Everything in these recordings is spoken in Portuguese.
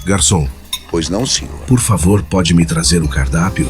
Garçom, Pois não, senhor. por favor, pode me trazer o cardápio?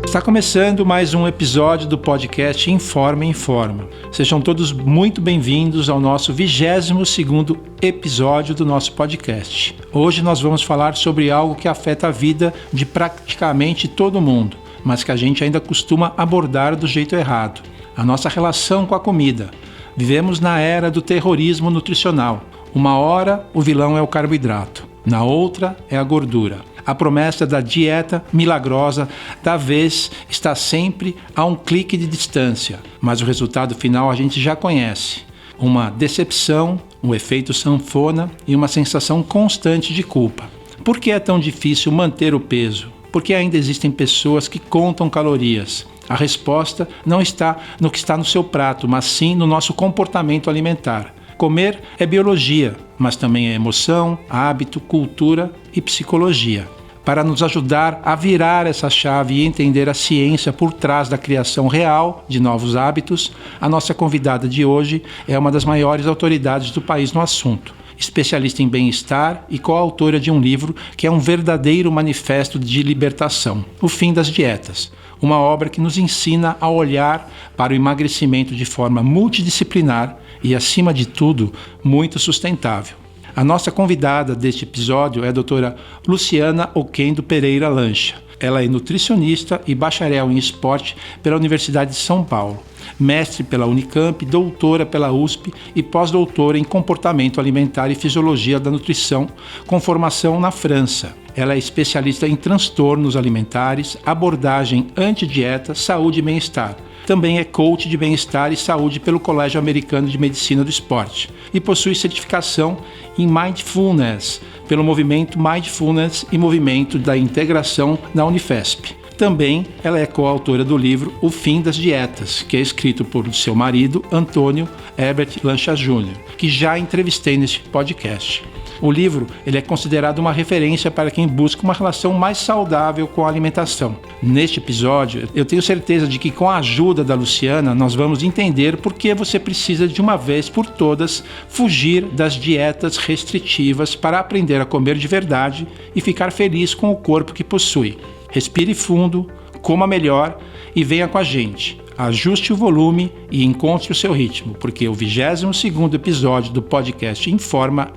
Está começando mais um episódio do podcast Informa. Sejam todos muito bem-vindos ao nosso 22º episódio do nosso podcast. Hoje nós vamos falar sobre algo que afeta a vida de praticamente todo mundo, mas que a gente ainda costuma abordar do jeito errado: a nossa relação com a comida. Vivemos na era do terrorismo nutricional. Uma hora o vilão é o carboidrato, na outra é a gordura. A promessa da dieta milagrosa da vez está sempre a um clique de distância, mas o resultado final a gente já conhece: uma decepção, um efeito sanfona e uma sensação constante de culpa. Por que é tão difícil manter o peso? Por que ainda existem pessoas que contam calorias? A resposta não está no que está no seu prato, mas sim no nosso comportamento alimentar. Comer é biologia, mas também é emoção, hábito, cultura e psicologia. Para nos ajudar a virar essa chave e entender a ciência por trás da criação real de novos hábitos, a nossa convidada de hoje é uma das maiores autoridades do país no assunto. Especialista em bem-estar e coautora de um livro que é um verdadeiro manifesto de libertação, O Fim das Dietas, uma obra que nos ensina a olhar para o emagrecimento de forma multidisciplinar e, acima de tudo, muito sustentável. A nossa convidada deste episódio é a doutora Luciana Oquendo Pereira Lancha. Ela é nutricionista e bacharel em esporte pela Universidade de São Paulo, mestre pela Unicamp, doutora pela USP e pós-doutora em comportamento alimentar e fisiologia da nutrição, com formação na França. Ela é especialista em transtornos alimentares, abordagem anti-dieta, saúde e bem-estar. Também é coach de bem-estar e saúde pelo Colégio Americano de Medicina do Esporte e possui certificação em Mindfulness pelo movimento Mindfulness e Movimento da Integração na Unifesp. Também ela é coautora do livro O Fim das Dietas, que é escrito por seu marido, Antônio Herbert Lancha Jr., que já entrevistei neste podcast. O livro ele é considerado uma referência para quem busca uma relação mais saudável com a alimentação. Neste episódio, eu tenho certeza de que com a ajuda da Luciana, nós vamos entender por que você precisa de uma vez por todas fugir das dietas restritivas para aprender a comer de verdade e ficar feliz com o corpo que possui. Respire fundo, coma melhor e venha com a gente. Ajuste o volume e encontre o seu ritmo, porque o 22º episódio do podcast Informa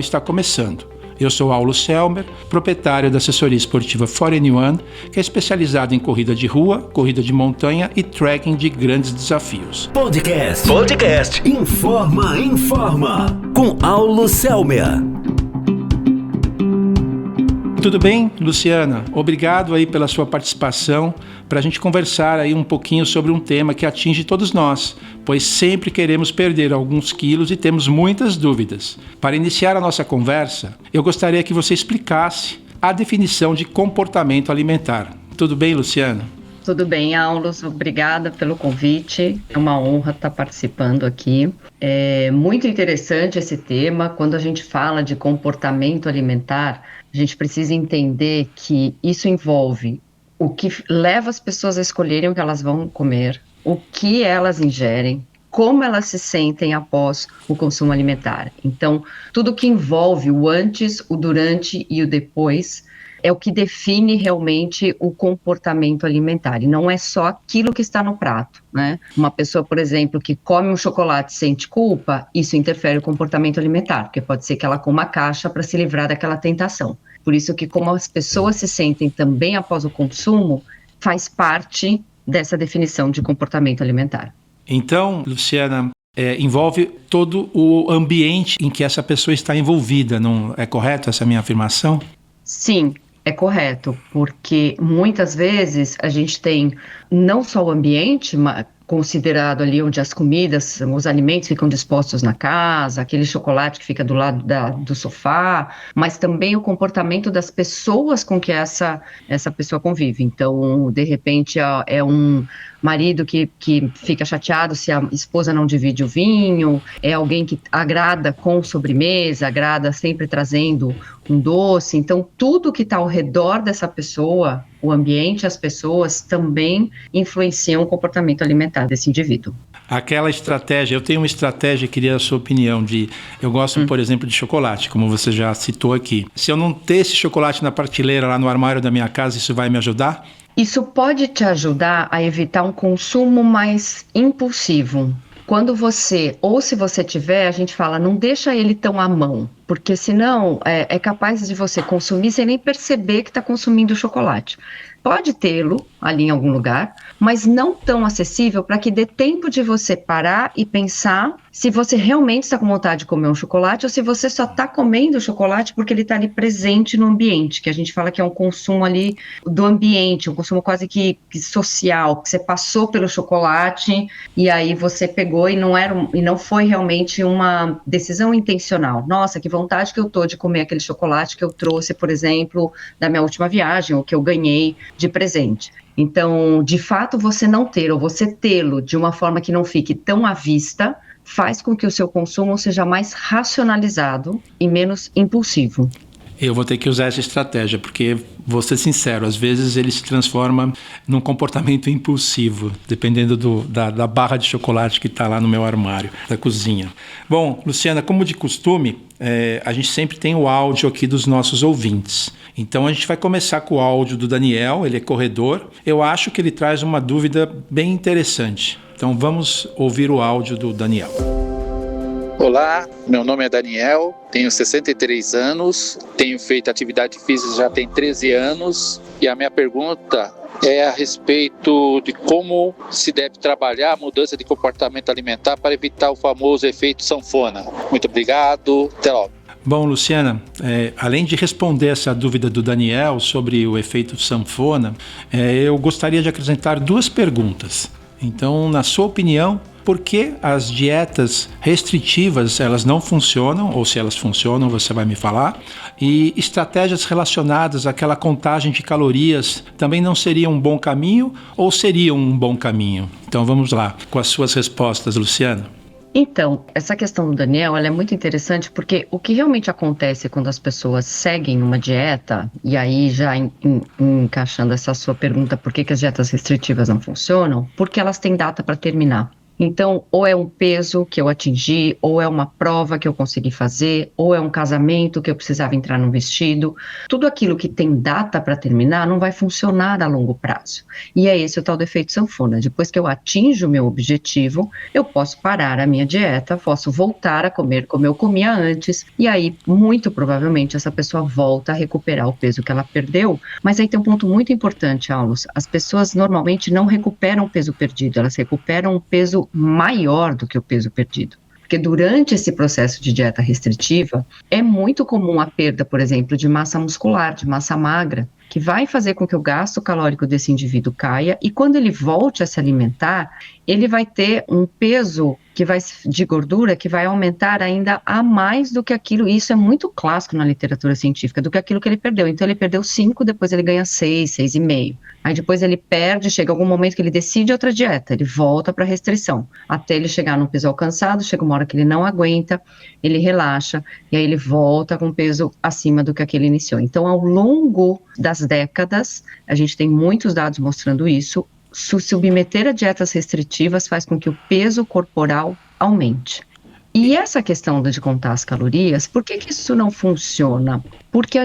está começando. Eu sou Aulo Selmer, proprietário da assessoria esportiva 4N1, que é especializada em corrida de rua, corrida de montanha e trekking de grandes desafios. Podcast Informa com Aulo Selmer. Tudo bem, Luciana? Obrigado aí pela sua participação, para a gente conversar aí um pouquinho sobre um tema que atinge todos nós, pois sempre queremos perder alguns quilos e temos muitas dúvidas. Para iniciar a nossa conversa, eu gostaria que você explicasse a definição de comportamento alimentar. Tudo bem, Luciana? Tudo bem, Aulos, obrigada pelo convite, é uma honra estar participando aqui. É muito interessante esse tema. Quando a gente fala de comportamento alimentar, a gente precisa entender que isso envolve o que leva as pessoas a escolherem o que elas vão comer, o que elas ingerem, como elas se sentem após o consumo alimentar. Então, tudo que envolve o antes, o durante e o depois é o que define realmente o comportamento alimentar, e não é só aquilo que está no prato, né? Uma pessoa, por exemplo, que come um chocolate e sente culpa, isso interfere no comportamento alimentar, porque pode ser que ela coma a caixa para se livrar daquela tentação. Por isso que como as pessoas se sentem também após o consumo, faz parte dessa definição de comportamento alimentar. Então, Luciana, envolve todo o ambiente em que essa pessoa está envolvida, não é correto essa minha afirmação? Sim, é correto, porque muitas vezes a gente tem não só o ambiente considerado ali onde as comidas, os alimentos ficam dispostos na casa, aquele chocolate que fica do lado do sofá, mas também o comportamento das pessoas com que essa pessoa convive. Então, de repente, é um marido que fica chateado se a esposa não divide o vinho, é alguém que agrada com sobremesa, agrada sempre trazendo um doce. Então, tudo que está ao redor dessa pessoa, o ambiente, as pessoas, também influenciam o comportamento alimentar desse indivíduo. Aquela estratégia, eu tenho uma estratégia, queria a sua opinião, eu gosto, por exemplo, de chocolate, como você já citou aqui. Se eu não ter esse chocolate na prateleira lá no armário da minha casa, isso vai me ajudar? Isso pode te ajudar a evitar um consumo mais impulsivo. Quando você, ou se você tiver, a gente fala, não deixa ele tão à mão, porque senão é capaz de você consumir sem nem perceber que está consumindo chocolate. Pode tê-lo ali em algum lugar, mas não tão acessível para que dê tempo de você parar e pensar se você realmente está com vontade de comer um chocolate ou se você só está comendo o chocolate porque ele está ali presente no ambiente, que a gente fala que é um consumo ali do ambiente, um consumo quase que social, que você passou pelo chocolate e aí você pegou e não foi realmente uma decisão intencional. Nossa, que vontade que eu tô de comer aquele chocolate que eu trouxe, por exemplo, da minha última viagem ou que eu ganhei de presente. Então, de fato, você não ter ou você tê-lo de uma forma que não fique tão à vista, faz com que o seu consumo seja mais racionalizado e menos impulsivo. Eu vou ter que usar essa estratégia, porque, vou ser sincero, às vezes ele se transforma num comportamento impulsivo, dependendo da barra de chocolate que está lá no meu armário da cozinha. Bom, Luciana, como de costume, a gente sempre tem o áudio aqui dos nossos ouvintes. Então a gente vai começar com o áudio do Daniel, ele é corredor. Eu acho que ele traz uma dúvida bem interessante. Então vamos ouvir o áudio do Daniel. Olá, meu nome é Daniel, tenho 63 anos, tenho feito atividade física já tem 13 anos e a minha pergunta é a respeito de como se deve trabalhar a mudança de comportamento alimentar para evitar o famoso efeito sanfona. Muito obrigado, até logo. Bom, Luciana, além de responder essa dúvida do Daniel sobre o efeito sanfona, eu gostaria de acrescentar 2 perguntas. Então, na sua opinião, por que as dietas restritivas elas não funcionam, ou se elas funcionam, você vai me falar, e estratégias relacionadas àquela contagem de calorias também não seriam um bom caminho ou seriam um bom caminho? Então vamos lá, com as suas respostas, Luciana. Então, essa questão do Daniel, ela é muito interessante porque o que realmente acontece quando as pessoas seguem uma dieta, e aí já encaixando essa sua pergunta, por que as dietas restritivas não funcionam? Porque elas têm data para terminar. Então, ou é um peso que eu atingi, ou é uma prova que eu consegui fazer, ou é um casamento que eu precisava entrar num vestido. Tudo aquilo que tem data para terminar não vai funcionar a longo prazo. E é esse o tal do efeito sanfona. Depois que eu atinjo o meu objetivo, eu posso parar a minha dieta, posso voltar a comer como eu comia antes, e aí, muito provavelmente, essa pessoa volta a recuperar o peso que ela perdeu. Mas aí tem um ponto muito importante, Aulos. As pessoas normalmente não recuperam o peso perdido, elas recuperam o peso maior do que o peso perdido. Porque durante esse processo de dieta restritiva, é muito comum a perda, por exemplo, de massa muscular, de massa magra, que vai fazer com que o gasto calórico desse indivíduo caia e quando ele volte a se alimentar, ele vai ter um peso de gordura que vai aumentar ainda a mais do que aquilo, e isso é muito clássico na literatura científica, do que aquilo que ele perdeu. Então ele perdeu 5, depois ele ganha 6, 6,5. Aí depois ele perde, chega algum momento que ele decide outra dieta, ele volta para a restrição, até ele chegar no peso alcançado, chega uma hora que ele não aguenta, ele relaxa, e aí ele volta com peso acima do que aquele iniciou. Então ao longo das décadas, a gente tem muitos dados mostrando isso, se submeter a dietas restritivas faz com que o peso corporal aumente. E essa questão de contar as calorias, por que isso não funciona? Porque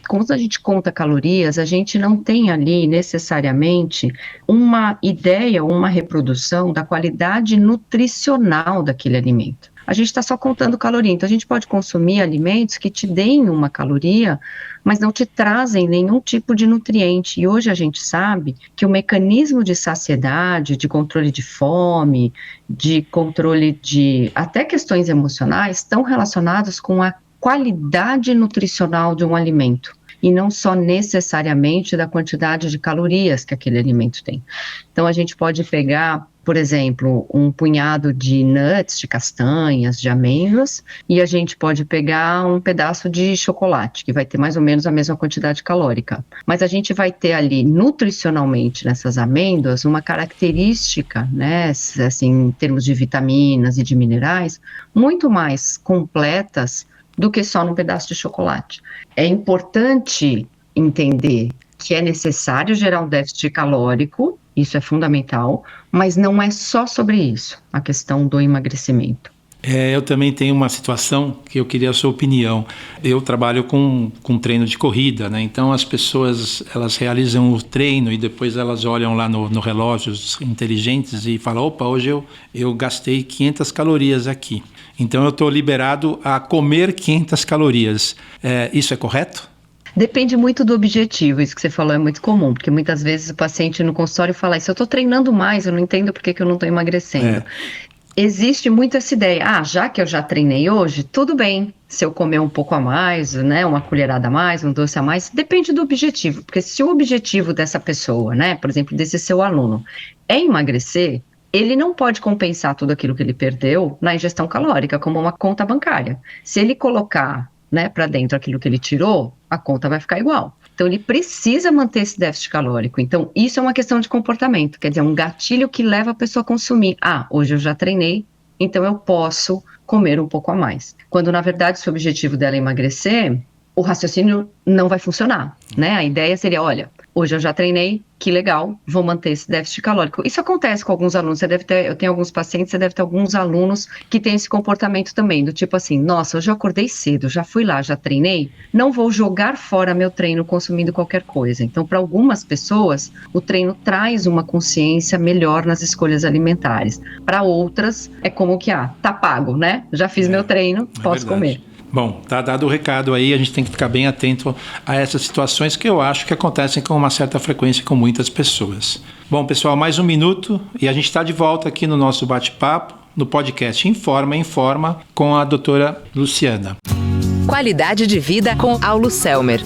quando a gente conta calorias, a gente não tem ali necessariamente uma ideia ou uma reprodução da qualidade nutricional daquele alimento. A gente está só contando caloria, então a gente pode consumir alimentos que te deem uma caloria, mas não te trazem nenhum tipo de nutriente. E hoje a gente sabe que o mecanismo de saciedade, de controle de fome, de controle de até questões emocionais estão relacionados com a qualidade nutricional de um alimento. E não só necessariamente da quantidade de calorias que aquele alimento tem. Então a gente pode pegar, por exemplo, um punhado de nuts, de castanhas, de amêndoas, e a gente pode pegar um pedaço de chocolate, que vai ter mais ou menos a mesma quantidade calórica. Mas a gente vai ter ali, nutricionalmente, nessas amêndoas, uma característica, né, assim, em termos de vitaminas e de minerais, muito mais completas do que só num pedaço de chocolate. É importante entender que é necessário gerar um déficit calórico, isso é fundamental, mas não é só sobre isso, a questão do emagrecimento. Eu também tenho uma situação que eu queria a sua opinião. Eu trabalho com treino de corrida, né? Então as pessoas, elas realizam o treino e depois elas olham lá no relógio inteligentes e falam, opa, hoje eu gastei 500 calorias aqui. Então eu estou liberado a comer 500 calorias. Isso é correto? Depende muito do objetivo, isso que você falou é muito comum, porque muitas vezes o paciente no consultório fala, se eu estou treinando mais, eu não entendo por que eu não estou emagrecendo. Existe muito essa ideia, já que eu já treinei hoje, tudo bem, se eu comer um pouco a mais, né, uma colherada a mais, um doce a mais, depende do objetivo, porque se o objetivo dessa pessoa, né, por exemplo, desse seu aluno, é emagrecer, ele não pode compensar tudo aquilo que ele perdeu na ingestão calórica, como uma conta bancária. Se ele colocar, né, para dentro aquilo que ele tirou, a conta vai ficar igual. Então, ele precisa manter esse déficit calórico. Então, isso é uma questão de comportamento, quer dizer, um gatilho que leva a pessoa a consumir. Hoje eu já treinei, então eu posso comer um pouco a mais. Quando, na verdade, se o objetivo dela é emagrecer, o raciocínio não vai funcionar, né? A ideia seria, olha, hoje eu já treinei, que legal, vou manter esse déficit calórico. Isso acontece com alguns alunos, eu tenho alguns pacientes, você deve ter alguns alunos que têm esse comportamento também, do tipo assim, nossa, hoje eu acordei cedo, já fui lá, já treinei, não vou jogar fora meu treino consumindo qualquer coisa. Então, para algumas pessoas, o treino traz uma consciência melhor nas escolhas alimentares. Para outras, é como que, tá pago, né? Já fiz meu treino, posso comer. Bom, tá dado o recado aí, a gente tem que ficar bem atento a essas situações que eu acho que acontecem com uma certa frequência com muitas pessoas. Bom, pessoal, mais um minuto e a gente está de volta aqui no nosso bate-papo, no podcast Informa, com a doutora Luciana. Qualidade de vida com Aulo Selmer.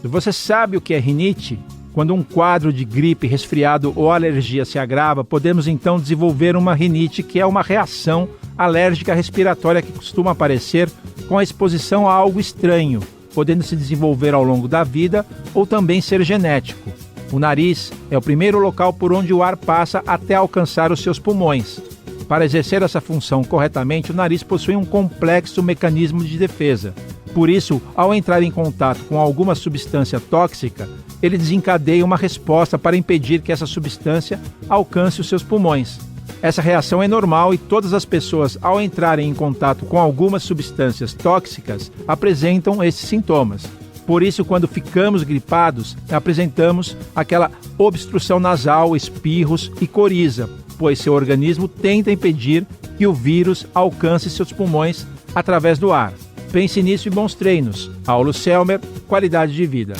Você sabe o que é rinite? Quando um quadro de gripe, resfriado ou alergia se agrava, podemos então desenvolver uma rinite, que é uma reação alérgica respiratória que costuma aparecer com a exposição a algo estranho, podendo se desenvolver ao longo da vida ou também ser genético. O nariz é o primeiro local por onde o ar passa até alcançar os seus pulmões. Para exercer essa função corretamente, o nariz possui um complexo mecanismo de defesa. Por isso, ao entrar em contato com alguma substância tóxica, ele desencadeia uma resposta para impedir que essa substância alcance os seus pulmões. Essa reação é normal e todas as pessoas, ao entrarem em contato com algumas substâncias tóxicas, apresentam esses sintomas. Por isso, quando ficamos gripados, apresentamos aquela obstrução nasal, espirros e coriza, pois seu organismo tenta impedir que o vírus alcance seus pulmões através do ar. Pense nisso e bons treinos. Aulo Selmer, qualidade de vida.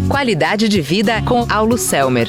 Qualidade de vida com Aulo Selmer.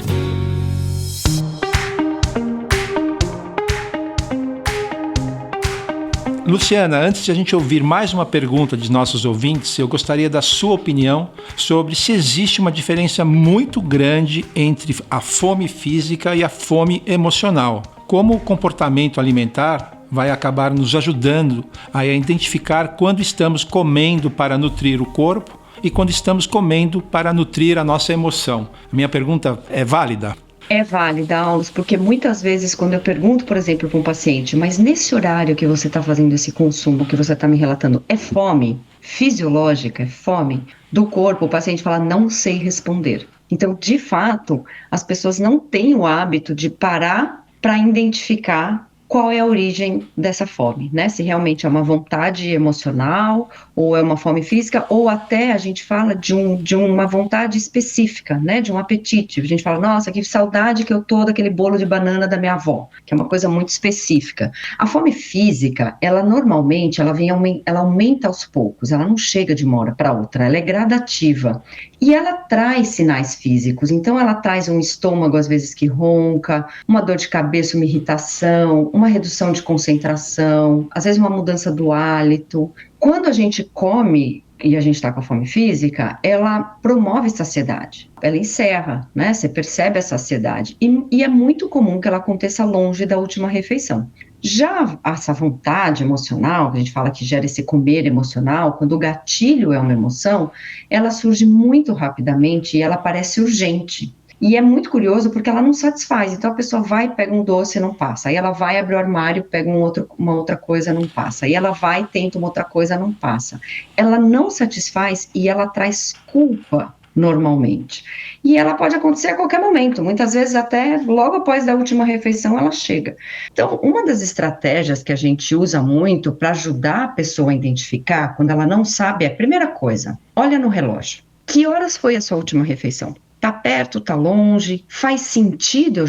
Luciana, antes de a gente ouvir mais uma pergunta de nossos ouvintes, eu gostaria da sua opinião sobre se existe uma diferença muito grande entre a fome física e a fome emocional. Como o comportamento alimentar vai acabar nos ajudando a identificar quando estamos comendo para nutrir o corpo e quando estamos comendo para nutrir a nossa emoção. A minha pergunta é válida? É válida, Aulos, porque muitas vezes quando eu pergunto, por exemplo, para um paciente, mas nesse horário que você está fazendo esse consumo, que você está me relatando, é fome fisiológica, é fome do corpo? O paciente fala, não sei responder. Então, de fato, as pessoas não têm o hábito de parar para identificar qual é a origem dessa fome, né? Se realmente é uma vontade emocional, ou é uma fome física, ou até a gente fala de uma vontade específica, né? De um apetite. A gente fala, nossa, que saudade que eu tô daquele bolo de banana da minha avó, que é uma coisa muito específica. A fome física, ela normalmente, ela aumenta aos poucos, ela não chega de uma hora para outra, ela é gradativa. E ela traz sinais físicos, então ela traz um estômago às vezes que ronca, uma dor de cabeça, uma irritação, uma redução de concentração, às vezes uma mudança do hálito. Quando a gente come e a gente está com a fome física, ela promove saciedade, ela encerra, né? Você percebe a saciedade e é muito comum que ela aconteça longe da última refeição. Já essa vontade emocional, que a gente fala que gera esse comer emocional, quando o gatilho é uma emoção, ela surge muito rapidamente e ela parece urgente. E é muito curioso porque ela não satisfaz, então a pessoa vai, pega um doce e não passa, aí ela vai, abre o armário, pega uma outra coisa, não passa, aí ela vai, tenta uma outra coisa, não passa. Ela não satisfaz e ela traz culpa normalmente. E ela pode acontecer a qualquer momento, muitas vezes até logo após a última refeição ela chega. Então, uma das estratégias que a gente usa muito para ajudar a pessoa a identificar, quando ela não sabe, é a primeira coisa, olha no relógio. Que horas foi a sua última refeição? Tá perto, tá longe? Faz sentido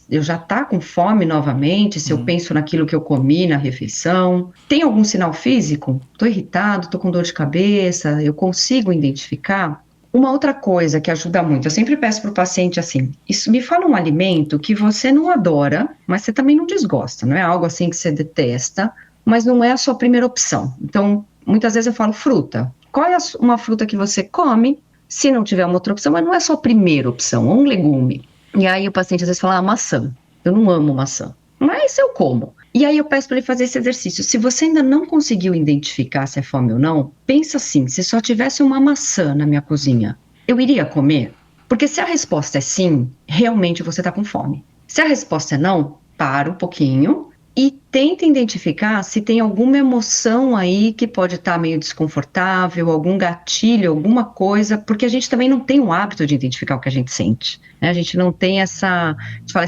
eu já tá com fome novamente, se eu penso naquilo que eu comi na refeição? Tem algum sinal físico? Tô irritado, tô com dor de cabeça, eu consigo identificar? Uma outra coisa que ajuda muito, eu sempre peço para o paciente assim, isso me fala um alimento que você não adora, mas você também não desgosta, não é algo assim que você detesta, mas não é a sua primeira opção. Então, muitas vezes eu falo fruta. Qual é uma fruta que você come? Se não tiver uma outra opção, mas não é a sua primeira opção, um legume. E aí o paciente às vezes fala, maçã. Eu não amo maçã, mas eu como. E aí eu peço para ele fazer esse exercício. Se você ainda não conseguiu identificar se é fome ou não, pensa assim, se só tivesse uma maçã na minha cozinha, eu iria comer? Porque se a resposta é sim, realmente você está com fome. Se a resposta é não, para um pouquinho e tenta identificar se tem alguma emoção aí que pode estar meio desconfortável, algum gatilho, alguma coisa, porque a gente também não tem o hábito de identificar o que a gente sente, né? A gente não tem essa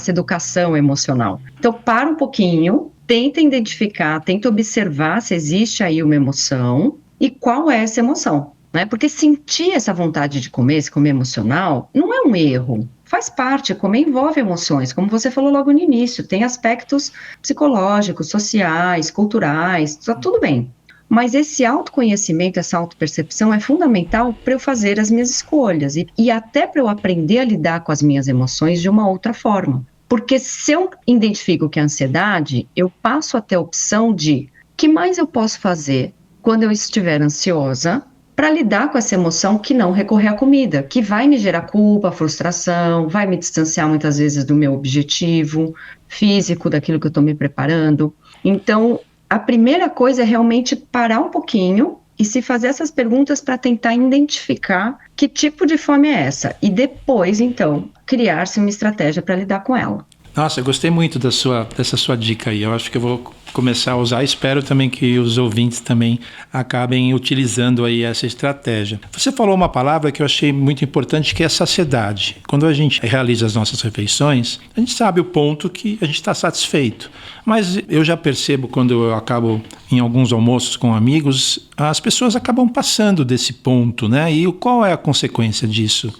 educação emocional. Então, para um pouquinho, tenta identificar, tenta observar se existe aí uma emoção e qual é essa emoção, né? Porque sentir essa vontade de comer, esse comer emocional, não é um erro. Faz parte, comer envolve emoções, como você falou logo no início, tem aspectos psicológicos, sociais, culturais, tá tudo bem. Mas esse autoconhecimento, essa autopercepção é fundamental para eu fazer as minhas escolhas e até para eu aprender a lidar com as minhas emoções de uma outra forma. Porque se eu identifico que é ansiedade, eu passo a ter a opção de o que mais eu posso fazer quando eu estiver ansiosa para lidar com essa emoção que não recorrer à comida, que vai me gerar culpa, frustração, vai me distanciar muitas vezes do meu objetivo físico, daquilo que eu estou me preparando. Então, a primeira coisa é realmente parar um pouquinho e se fazer essas perguntas para tentar identificar que tipo de fome é essa e depois, então, criar-se uma estratégia para lidar com ela. Nossa, eu gostei muito dessa sua dica aí. Eu acho que eu vou começar a usar. Espero também que os ouvintes também acabem utilizando aí essa estratégia. Você falou uma palavra que eu achei muito importante, que é saciedade. Quando a gente realiza as nossas refeições, a gente sabe o ponto que a gente está satisfeito. Mas eu já percebo quando eu acabo em alguns almoços com amigos, as pessoas acabam passando desse ponto, né? E qual é a consequência disso?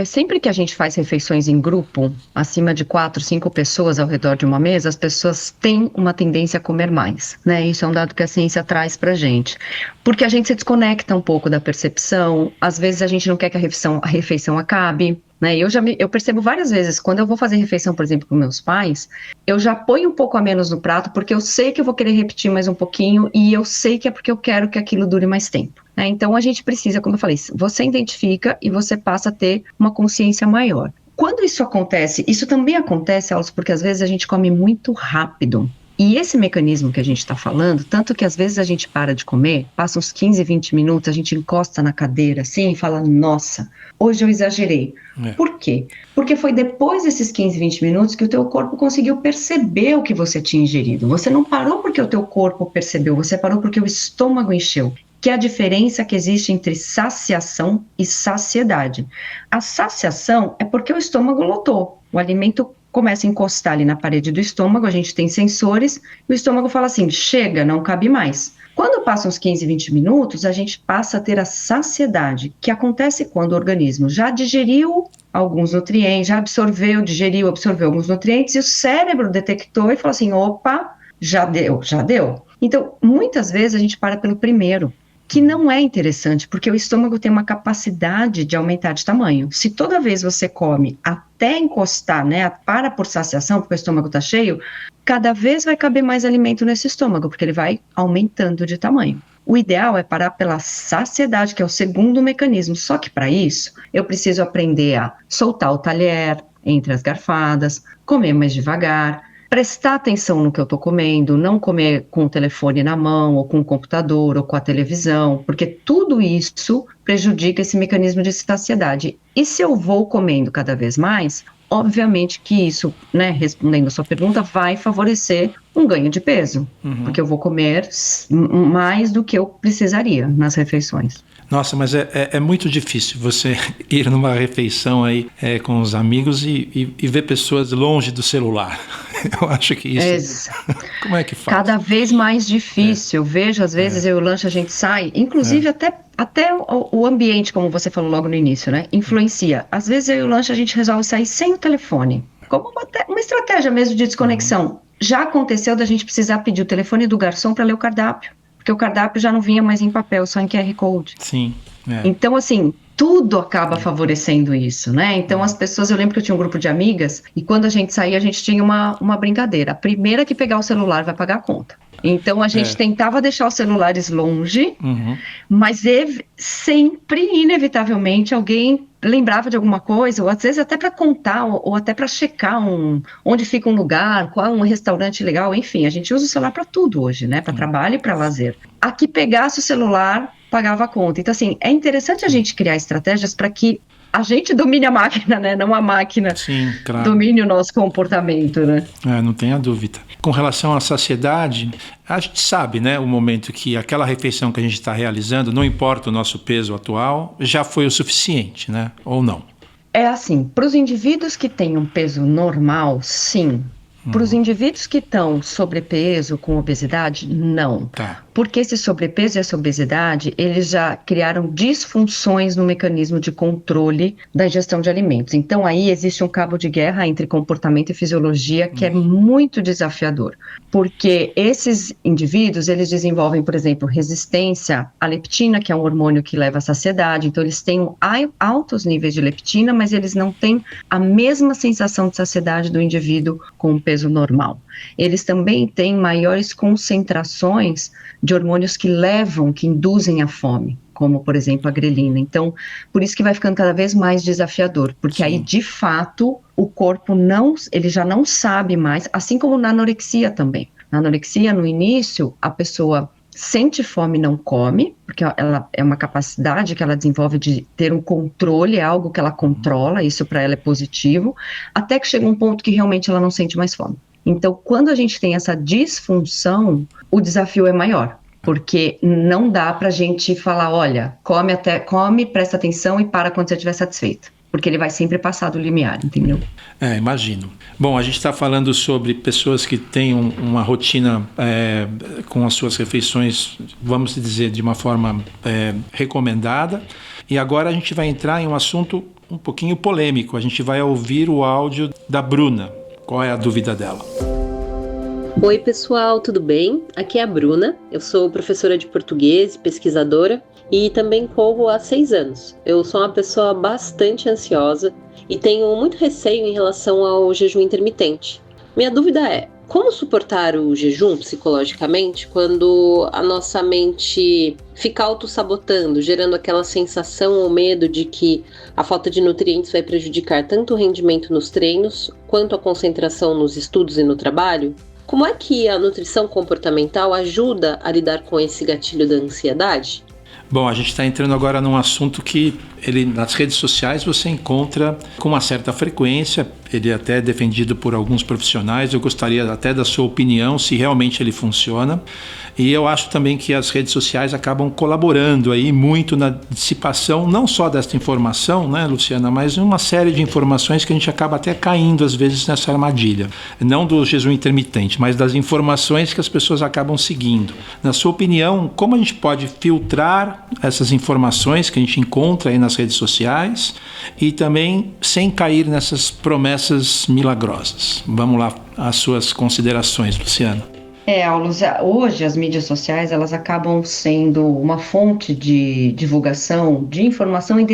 Sempre que a gente faz refeições em grupo, acima de 4, 5 pessoas ao redor de uma mesa, as pessoas têm uma tendência a comer mais, né? Isso é um dado que a ciência traz pra gente. Porque a gente se desconecta um pouco da percepção, às vezes a gente não quer que a refeição acabe, né? Eu percebo várias vezes, quando eu vou fazer refeição, por exemplo, com meus pais, eu já ponho um pouco a menos no prato, porque eu sei que eu vou querer repetir mais um pouquinho, e eu sei que é porque eu quero que aquilo dure mais tempo. Então a gente precisa, como eu falei, você identifica e você passa a ter uma consciência maior. Quando isso acontece, isso também acontece, Alcio, porque às vezes a gente come muito rápido. E esse mecanismo que a gente está falando, tanto que às vezes a gente para de comer, passa uns 15, 20 minutos, a gente encosta na cadeira assim e fala, nossa, hoje eu exagerei. Por quê? Porque foi depois desses 15, 20 minutos que o teu corpo conseguiu perceber o que você tinha ingerido. Você não parou porque o teu corpo percebeu, você parou porque o estômago encheu. Que é a diferença que existe entre saciação e saciedade. A saciação é porque o estômago lotou, o alimento começa a encostar ali na parede do estômago, a gente tem sensores, e o estômago fala assim, chega, não cabe mais. Quando passam uns 15, 20 minutos, a gente passa a ter a saciedade, que acontece quando o organismo já digeriu alguns nutrientes, já absorveu alguns nutrientes, e o cérebro detectou e falou assim, opa, já deu. Então, muitas vezes a gente para pelo primeiro, que não é interessante, porque o estômago tem uma capacidade de aumentar de tamanho. Se toda vez você come até encostar, né, para por saciação, porque o estômago está cheio, cada vez vai caber mais alimento nesse estômago, porque ele vai aumentando de tamanho. O ideal é parar pela saciedade, que é o segundo mecanismo. Só que para isso, eu preciso aprender a soltar o talher entre as garfadas, comer mais devagar, prestar atenção no que eu estou comendo, não comer com o telefone na mão, ou com o computador, ou com a televisão, porque tudo isso prejudica esse mecanismo de saciedade. E se eu vou comendo cada vez mais, obviamente que isso, né, respondendo a sua pergunta, vai favorecer um ganho de peso, porque eu vou comer mais do que eu precisaria nas refeições. Nossa, mas é muito difícil você ir numa refeição aí com os amigos e ver pessoas longe do celular. Eu acho que isso... Como é que faz? Cada vez mais difícil. Eu vejo, às vezes, eu e o lanche, a gente sai, inclusive até o ambiente, como você falou logo no início, né? Influencia. Às vezes eu e o lanche, a gente resolve sair sem o telefone, como uma estratégia mesmo de desconexão. Já aconteceu da gente precisar pedir o telefone do garçom para ler o cardápio, porque o cardápio já não vinha mais em papel, só em QR Code. Sim. Então, assim, tudo acaba favorecendo isso, né? Então, as pessoas, eu lembro que eu tinha um grupo de amigas, e quando a gente saía, a gente tinha uma brincadeira. A primeira que pegar o celular vai pagar a conta. Então, a gente tentava deixar os celulares longe, mas sempre, inevitavelmente, alguém lembrava de alguma coisa, ou às vezes até para contar, ou até para checar onde fica um lugar, qual é um restaurante legal, enfim, a gente usa o celular para tudo hoje, né? Para trabalho e para lazer. A que pegasse o celular, pagava a conta. Então, assim, é interessante a gente criar estratégias para que a gente domine a máquina, né? Não a máquina domine o nosso comportamento, né? Não tenha dúvida. Com relação à saciedade, a gente sabe, né, o momento que aquela refeição que a gente está realizando, não importa o nosso peso atual, já foi o suficiente, né? Ou não? É assim, para os indivíduos que têm um peso normal, sim. Para os indivíduos que estão sobrepeso, com obesidade, não. Porque esse sobrepeso e essa obesidade, eles já criaram disfunções no mecanismo de controle da ingestão de alimentos. Então, aí existe um cabo de guerra entre comportamento e fisiologia que é muito desafiador. Porque esses indivíduos, eles desenvolvem, por exemplo, resistência à leptina, que é um hormônio que leva à saciedade. Então, eles têm altos níveis de leptina, mas eles não têm a mesma sensação de saciedade do indivíduo com peso normal. Eles também têm maiores concentrações de hormônios que induzem a fome, como, por exemplo, a grelina. Então, por isso que vai ficando cada vez mais desafiador, porque aí, de fato, o corpo ele já não sabe mais, assim como na anorexia também. Na anorexia, no início, a pessoa sente fome e não come, porque ela é uma capacidade que ela desenvolve de ter um controle, é algo que ela controla, isso para ela é positivo, até que chega um ponto que realmente ela não sente mais fome. Então, quando a gente tem essa disfunção, o desafio é maior, porque não dá para a gente falar, olha, come, presta atenção e para quando você estiver satisfeito. Porque ele vai sempre passar do limiar, entendeu? Imagino. Bom, a gente está falando sobre pessoas que têm uma rotina com as suas refeições, vamos dizer, de uma forma recomendada. E agora a gente vai entrar em um assunto um pouquinho polêmico. A gente vai ouvir o áudio da Bruna. Qual é a dúvida dela? Oi pessoal, tudo bem? Aqui é a Bruna, eu sou professora de português, pesquisadora e também corro há 6 anos. Eu sou uma pessoa bastante ansiosa e tenho muito receio em relação ao jejum intermitente. Minha dúvida é, como suportar o jejum psicologicamente quando a nossa mente fica autossabotando, gerando aquela sensação ou medo de que a falta de nutrientes vai prejudicar tanto o rendimento nos treinos quanto a concentração nos estudos e no trabalho? Como é que a nutrição comportamental ajuda a lidar com esse gatilho da ansiedade? Bom, a gente está entrando agora num assunto que nas redes sociais você encontra com uma certa frequência, ele é até defendido por alguns profissionais, eu gostaria até da sua opinião, se realmente ele funciona. E eu acho também que as redes sociais acabam colaborando aí muito na dissipação, não só desta informação, né, Luciana, mas uma série de informações que a gente acaba até caindo às vezes nessa armadilha. Não do jejum intermitente, mas das informações que as pessoas acabam seguindo. Na sua opinião, como a gente pode filtrar essas informações que a gente encontra aí nas redes sociais e também sem cair nessas promessas milagrosas? Vamos lá, as suas considerações, Luciana. Hoje as mídias sociais elas acabam sendo uma fonte de divulgação de informação e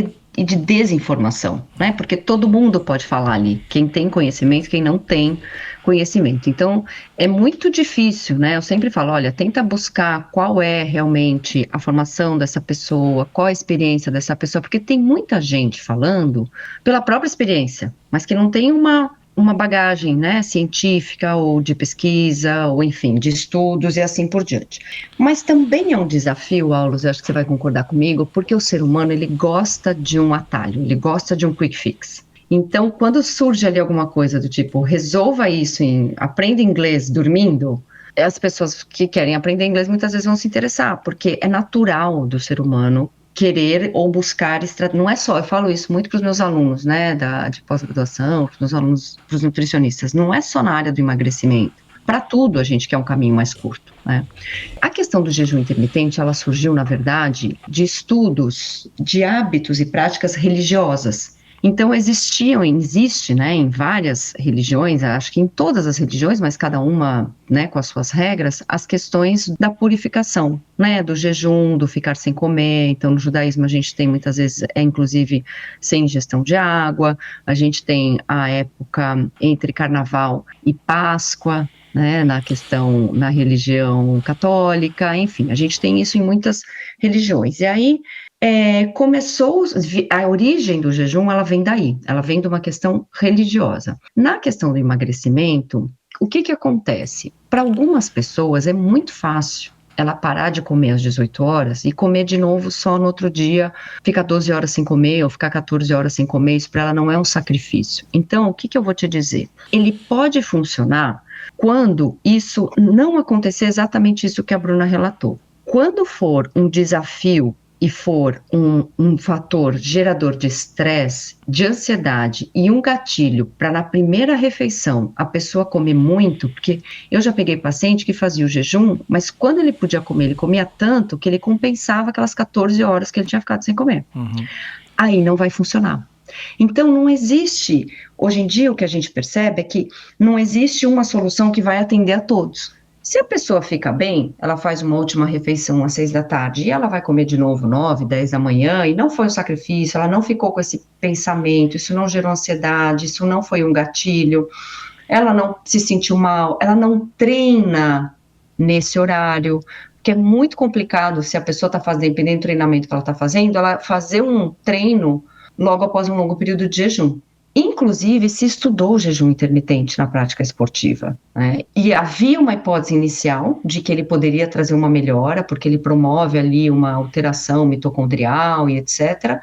de desinformação, né? Porque todo mundo pode falar ali, quem tem conhecimento, quem não tem conhecimento. Então, é muito difícil, né? Eu sempre falo, olha, tenta buscar qual é realmente a formação dessa pessoa, qual a experiência dessa pessoa, porque tem muita gente falando pela própria experiência, mas que não tem uma bagagem, né, científica ou de pesquisa, ou enfim, de estudos e assim por diante. Mas também é um desafio, Aulos, eu acho que você vai concordar comigo, porque o ser humano, ele gosta de um atalho, ele gosta de um quick fix. Então, quando surge ali alguma coisa do tipo, resolva isso, aprenda inglês dormindo, as pessoas que querem aprender inglês muitas vezes vão se interessar, porque é natural do ser humano querer ou buscar estratégia. Não é só, eu falo isso muito para os meus alunos, né, de pós-graduação, para os meus alunos, para os nutricionistas, não é só na área do emagrecimento. Para tudo a gente quer um caminho mais curto, né? A questão do jejum intermitente, ela surgiu, na verdade, de estudos de hábitos e práticas religiosas. Então existe, né, em várias religiões, acho que em todas as religiões, mas cada uma, né, com as suas regras, as questões da purificação, né, do jejum, do ficar sem comer. Então no judaísmo a gente tem muitas vezes, inclusive sem ingestão de água, a gente tem a época entre Carnaval e Páscoa, né, na religião católica, enfim, a gente tem isso em muitas religiões. E aí a origem do jejum, ela vem daí, ela vem de uma questão religiosa. Na questão do emagrecimento, o que acontece? Para algumas pessoas é muito fácil ela parar de comer às 18 horas e comer de novo só no outro dia, ficar 12 horas sem comer ou ficar 14 horas sem comer, isso para ela não é um sacrifício. Então, o que eu vou te dizer? Ele pode funcionar quando isso não acontecer exatamente isso que a Bruna relatou. Quando for um desafio e for um fator gerador de estresse, de ansiedade e um gatilho para na primeira refeição a pessoa comer muito, porque eu já peguei paciente que fazia o jejum, mas quando ele podia comer, ele comia tanto que ele compensava aquelas 14 horas que ele tinha ficado sem comer. Aí não vai funcionar. Então não existe, hoje em dia o que a gente percebe é que não existe uma solução que vai atender a todos. Se a pessoa fica bem, ela faz uma última refeição às 6 da tarde e ela vai comer de novo 9, 10 da manhã e não foi um sacrifício, ela não ficou com esse pensamento, isso não gerou ansiedade, isso não foi um gatilho, ela não se sentiu mal, ela não treina nesse horário, porque é muito complicado se a pessoa está fazendo, dependendo do treinamento que ela está fazendo, ela fazer um treino logo após um longo período de jejum. Inclusive, se estudou o jejum intermitente na prática esportiva, né? E havia uma hipótese inicial de que ele poderia trazer uma melhora, porque ele promove ali uma alteração mitocondrial e etc.,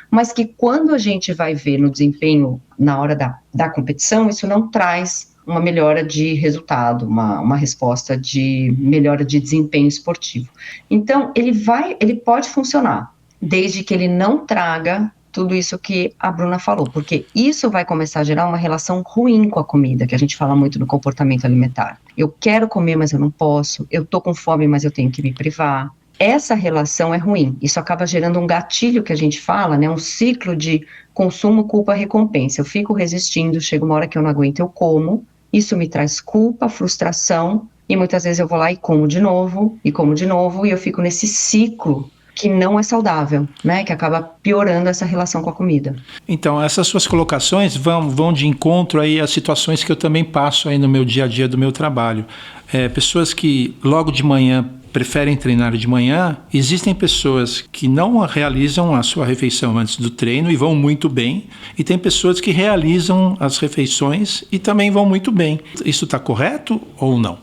mas que quando a gente vai ver no desempenho na hora da competição, isso não traz uma melhora de resultado, uma resposta de melhora de desempenho esportivo. Então, ele pode funcionar, desde que ele não traga tudo isso que a Bruna falou, porque isso vai começar a gerar uma relação ruim com a comida, que a gente fala muito no comportamento alimentar. Eu quero comer, mas eu não posso, eu tô com fome, mas eu tenho que me privar. Essa relação é ruim, isso acaba gerando um gatilho que a gente fala, né, um ciclo de consumo, culpa, recompensa. Eu fico resistindo, chega uma hora que eu não aguento, eu como, isso me traz culpa, frustração, e muitas vezes eu vou lá e como de novo, e eu fico nesse ciclo que não é saudável, né, que acaba piorando essa relação com a comida. Então, essas suas colocações vão de encontro aí às situações que eu também passo aí no meu dia a dia do meu trabalho. Pessoas que logo de manhã preferem treinar de manhã, existem pessoas que não realizam a sua refeição antes do treino e vão muito bem, e tem pessoas que realizam as refeições e também vão muito bem. Isso está correto ou não?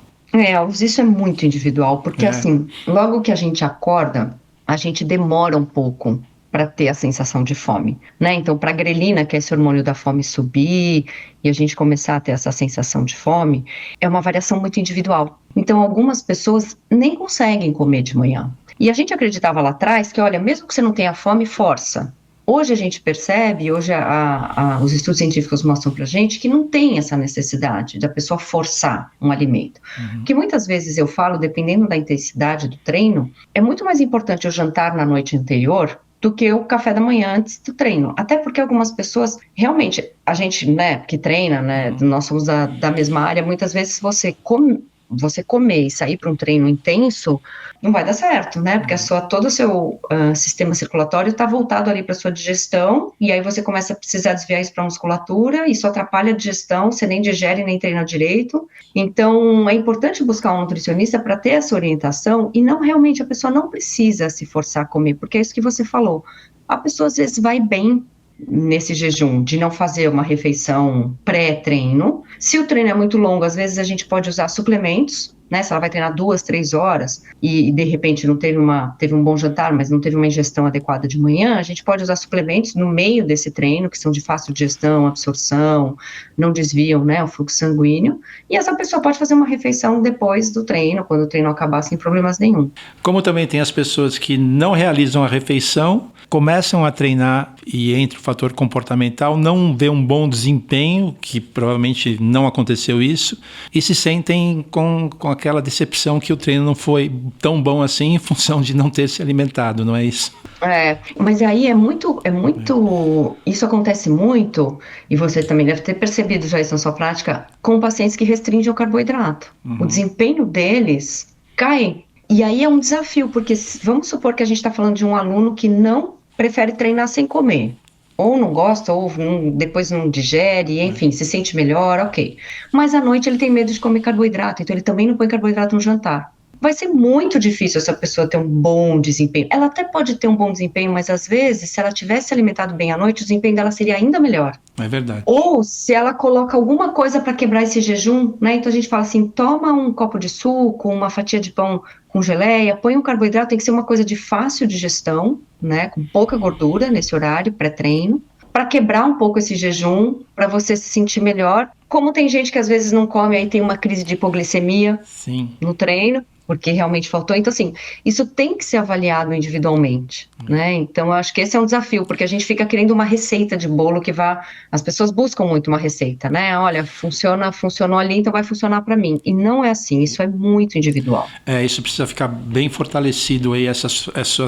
Isso é muito individual, porque assim, logo que a gente acorda, a gente demora um pouco para ter a sensação de fome, né? Então, para a grelina, que é esse hormônio da fome, subir e a gente começar a ter essa sensação de fome, é uma variação muito individual. Então, algumas pessoas nem conseguem comer de manhã. E a gente acreditava lá atrás que, olha, mesmo que você não tenha fome, força. Hoje a gente percebe, os estudos científicos mostram pra gente que não tem essa necessidade da pessoa forçar um alimento. Que muitas vezes eu falo, dependendo da intensidade do treino, é muito mais importante o jantar na noite anterior do que o café da manhã antes do treino. Até porque algumas pessoas, realmente, a gente, né, que treina, né, nós somos da mesma área, muitas vezes você comer e sair para um treino intenso, não vai dar certo, né? Porque todo o seu sistema circulatório está voltado ali para sua digestão, e aí você começa a precisar desviar isso para a musculatura, isso atrapalha a digestão, você nem digere nem treina direito. Então, é importante buscar um nutricionista para ter essa orientação, e não realmente, a pessoa não precisa se forçar a comer, porque é isso que você falou. A pessoa às vezes vai bem nesse jejum, de não fazer uma refeição pré-treino. Se o treino é muito longo, às vezes a gente pode usar suplementos, né? Se ela vai treinar 2, 3 horas e de repente não teve um bom jantar, mas não teve uma ingestão adequada de manhã, a gente pode usar suplementos no meio desse treino, que são de fácil digestão, absorção, não desviam, né, o fluxo sanguíneo, e essa pessoa pode fazer uma refeição depois do treino, quando o treino acabar sem problemas nenhum. Como também tem as pessoas que não realizam a refeição, começam a treinar e entra o fator comportamental, não vê um bom desempenho, que provavelmente não aconteceu isso, e se sentem com aquela decepção que o treino não foi tão bom assim em função de não ter se alimentado, não é isso? Mas aí é muito, isso acontece muito, e você também deve ter percebido já isso na sua prática, com pacientes que restringem o carboidrato. O desempenho deles cai, e aí é um desafio, porque vamos supor que a gente está falando de um aluno que não prefere treinar sem comer, ou não gosta, ou depois não digere, enfim, se sente melhor, ok. Mas à noite ele tem medo de comer carboidrato, então ele também não põe carboidrato no jantar. Vai ser muito difícil essa pessoa ter um bom desempenho. Ela até pode ter um bom desempenho, mas às vezes, se ela tivesse alimentado bem à noite, o desempenho dela seria ainda melhor. É verdade. Ou se ela coloca alguma coisa para quebrar esse jejum, né? Então a gente fala assim, toma um copo de suco, uma fatia de pão com geleia, põe um carboidrato, tem que ser uma coisa de fácil digestão, né? Com pouca gordura nesse horário, pré-treino, para quebrar um pouco esse jejum, para você se sentir melhor. Como tem gente que às vezes não come, aí tem uma crise de hipoglicemia no treino, porque realmente faltou. Então, assim, isso tem que ser avaliado individualmente, né? Então, eu acho que esse é um desafio, porque a gente fica querendo uma receita de bolo que vá... As pessoas buscam muito uma receita, né? Olha, funcionou ali, então vai funcionar para mim. E não é assim, isso é muito individual. Isso precisa ficar bem fortalecido aí, essa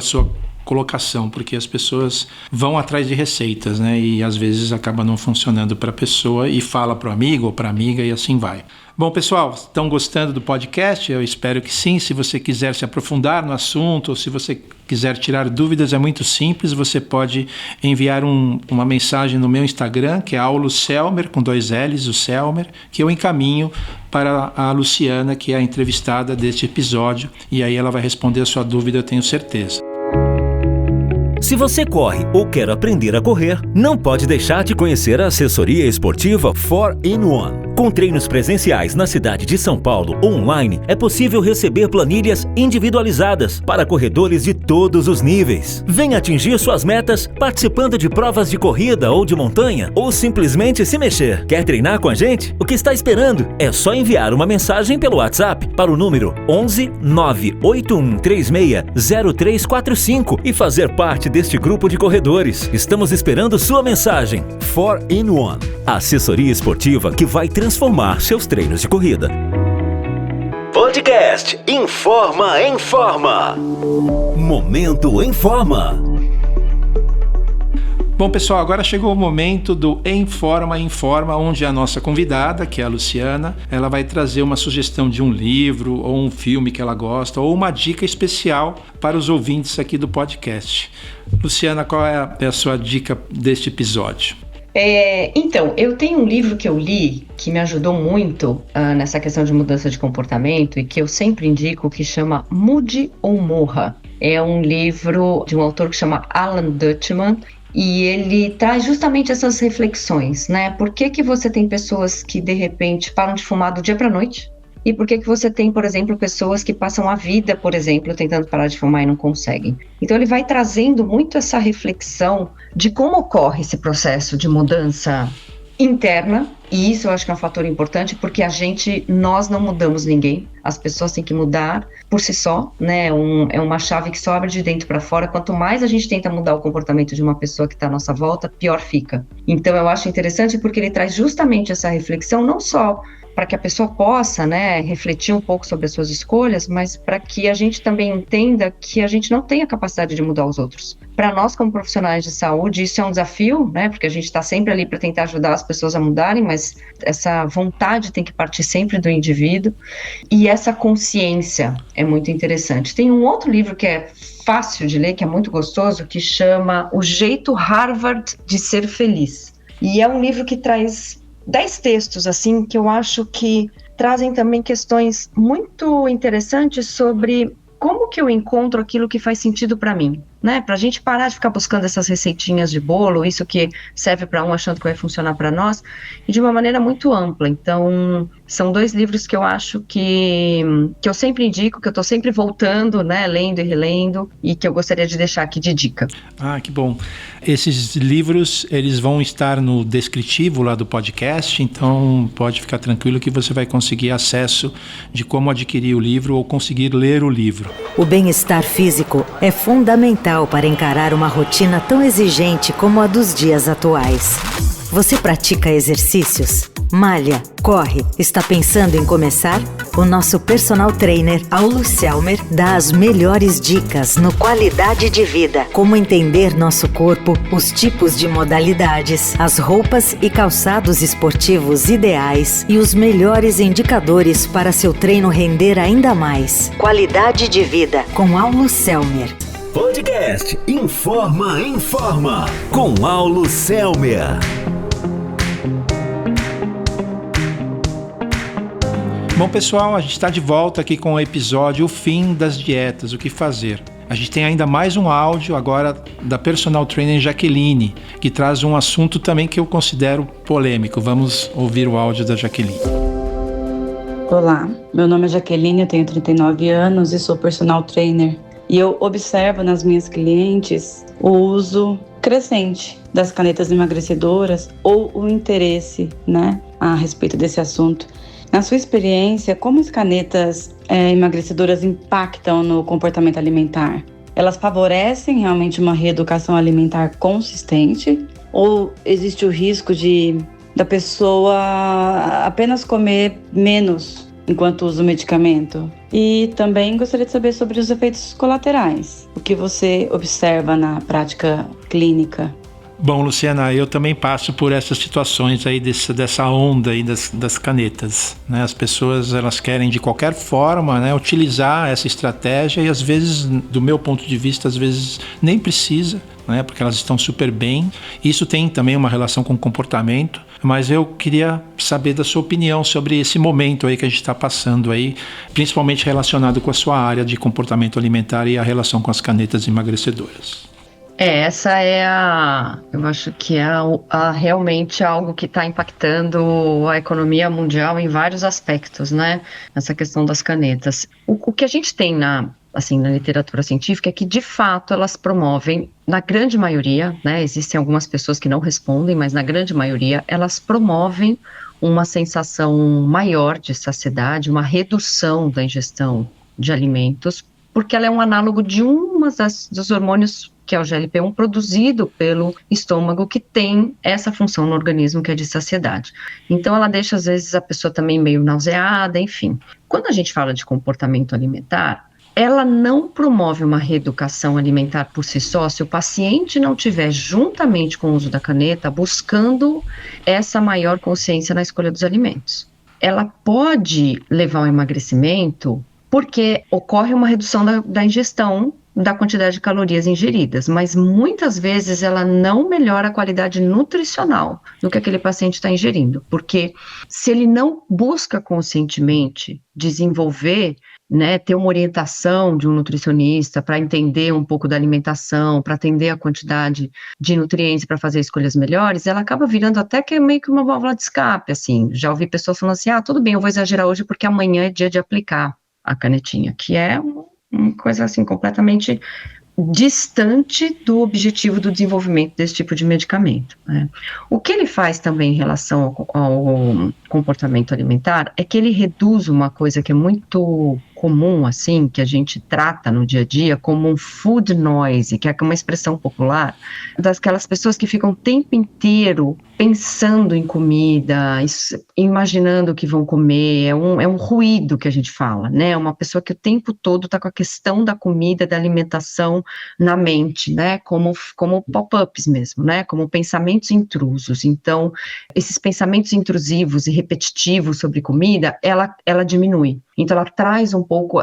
sua colocação, porque as pessoas vão atrás de receitas, né? E às vezes acaba não funcionando para a pessoa e fala para o amigo ou para a amiga e assim vai. Bom, pessoal, estão gostando do podcast? Eu espero que sim. Se você quiser se aprofundar no assunto ou se você quiser tirar dúvidas, é muito simples. Você pode enviar uma mensagem no meu Instagram, que é auloselmer, com 2 L's, o Selmer, que eu encaminho para a Luciana, que é a entrevistada deste episódio, e aí ela vai responder a sua dúvida, eu tenho certeza. Se você corre ou quer aprender a correr, não pode deixar de conhecer a assessoria esportiva 4-in-1. Com treinos presenciais na cidade de São Paulo ou online, é possível receber planilhas individualizadas para corredores de todos os níveis. Venha atingir suas metas participando de provas de corrida ou de montanha, ou simplesmente se mexer. Quer treinar com a gente? O que está esperando? É só enviar uma mensagem pelo WhatsApp para o número 11 98136 0345 e fazer parte deste grupo de corredores. Estamos esperando sua mensagem. 4-in-1, a assessoria esportiva que vai transformar seus treinos de corrida. Podcast Informa em Forma. Momento em Forma. Bom, pessoal, agora chegou o momento do Em Forma, onde a nossa convidada, que é a Luciana, ela vai trazer uma sugestão de um livro ou um filme que ela gosta ou uma dica especial para os ouvintes aqui do podcast. Luciana, qual é a sua dica deste episódio? Então, eu tenho um livro que eu li que me ajudou muito nessa questão de mudança de comportamento e que eu sempre indico, que chama Mude ou Morra. É um livro de um autor que chama Alan Dutchman e ele traz justamente essas reflexões, né? Por que você tem pessoas que de repente param de fumar do dia para a noite? E por que você tem, por exemplo, pessoas que passam a vida, por exemplo, tentando parar de fumar e não conseguem? Então ele vai trazendo muito essa reflexão de como ocorre esse processo de mudança interna, e isso eu acho que é um fator importante, porque nós não mudamos ninguém, as pessoas têm que mudar por si só, né? É uma chave que só abre de dentro para fora. Quanto mais a gente tenta mudar o comportamento de uma pessoa que está à nossa volta, pior fica. Então eu acho interessante porque ele traz justamente essa reflexão, não só para que a pessoa possa, né, refletir um pouco sobre as suas escolhas, mas para que a gente também entenda que a gente não tem a capacidade de mudar os outros. Para nós, como profissionais de saúde, isso é um desafio, né, porque a gente está sempre ali para tentar ajudar as pessoas a mudarem, mas essa vontade tem que partir sempre do indivíduo, e essa consciência é muito interessante. Tem um outro livro que é fácil de ler, que é muito gostoso, que chama O Jeito Harvard de Ser Feliz. E é um livro que traz 10 textos, assim, que eu acho que trazem também questões muito interessantes sobre como que eu encontro aquilo que faz sentido para mim, né? Pra gente parar de ficar buscando essas receitinhas de bolo, isso que serve para um achando que vai funcionar para nós, e de uma maneira muito ampla. Então, São 2 livros que eu acho que eu sempre indico, que eu estou sempre voltando, né, lendo e relendo, e que eu gostaria de deixar aqui de dica. Ah, que bom. Esses livros, eles vão estar no descritivo lá do podcast, então pode ficar tranquilo que você vai conseguir acesso de como adquirir o livro ou conseguir ler o livro. O bem-estar físico é fundamental para encarar uma rotina tão exigente como a dos dias atuais. Você pratica exercícios? Malha? Corre? Está pensando em começar? O nosso personal trainer, Aulo Selmer, dá as melhores dicas no Qualidade de Vida. Como entender nosso corpo, os tipos de modalidades, as roupas e calçados esportivos ideais e os melhores indicadores para seu treino render ainda mais. Qualidade de Vida, com Aulo Selmer. Podcast Informa, com Aulo Selmer. Bom, pessoal, a gente está de volta aqui com o episódio O Fim das Dietas, o que fazer. A gente tem ainda mais um áudio agora da personal trainer Jaqueline, que traz um assunto também que eu considero polêmico. Vamos ouvir o áudio da Jaqueline. Olá, meu nome é Jaqueline, eu tenho 39 anos e sou personal trainer. E eu observo nas minhas clientes o uso crescente das canetas emagrecedoras ou o interesse, a respeito desse assunto. Na sua experiência, como as canetas emagrecedoras impactam no comportamento alimentar? Elas favorecem realmente uma reeducação alimentar consistente? Ou existe o risco da pessoa apenas comer menos enquanto usa o medicamento? E também gostaria de saber sobre os efeitos colaterais. O que você observa na prática clínica? Bom, Luciana, eu também passo por essas situações aí dessa onda aí das canetas, né? As pessoas, elas querem de qualquer forma, né, utilizar essa estratégia e às vezes, do meu ponto de vista, às vezes nem precisa, né, porque elas estão super bem. Isso tem também uma relação com o comportamento, mas eu queria saber da sua opinião sobre esse momento aí que a gente está passando aí, principalmente relacionado com a sua área de comportamento alimentar e a relação com as canetas emagrecedoras. Essa eu acho que é realmente algo que está impactando a economia mundial em vários aspectos, né? Essa questão das canetas. O que a gente tem na literatura científica é que, de fato, elas promovem, na grande maioria, né? Existem algumas pessoas que não respondem, mas na grande maioria, elas promovem uma sensação maior de saciedade, uma redução da ingestão de alimentos, porque ela é um análogo de dos hormônios que é o GLP-1 produzido pelo estômago, que tem essa função no organismo que é de saciedade. Então ela deixa às vezes a pessoa também meio nauseada, enfim. Quando a gente fala de comportamento alimentar, ela não promove uma reeducação alimentar por si só se o paciente não tiver, juntamente com o uso da caneta, buscando essa maior consciência na escolha dos alimentos. Ela pode levar ao emagrecimento porque ocorre uma redução da ingestão da quantidade de calorias ingeridas, mas muitas vezes ela não melhora a qualidade nutricional do que aquele paciente está ingerindo, porque se ele não busca conscientemente desenvolver, ter uma orientação de um nutricionista para entender um pouco da alimentação, para atender a quantidade de nutrientes, para fazer escolhas melhores, ela acaba virando até que meio que uma válvula de escape, assim. Já ouvi pessoas falando assim, tudo bem, eu vou exagerar hoje porque amanhã é dia de aplicar a canetinha, que é uma coisa assim completamente distante do objetivo do desenvolvimento desse tipo de medicamento, né? O que ele faz também em relação ao comportamento alimentar é que ele reduz uma coisa que é muito comum, assim, que a gente trata no dia a dia como um food noise, que é uma expressão popular, daquelas pessoas que ficam o tempo inteiro pensando em comida, imaginando o que vão comer, é um ruído que a gente fala, né? Uma pessoa que o tempo todo está com a questão da comida, da alimentação na mente, né? Como pop-ups mesmo, né? Como pensamentos intrusos. Então, esses pensamentos intrusivos e repetitivos sobre comida, ela diminui. Então,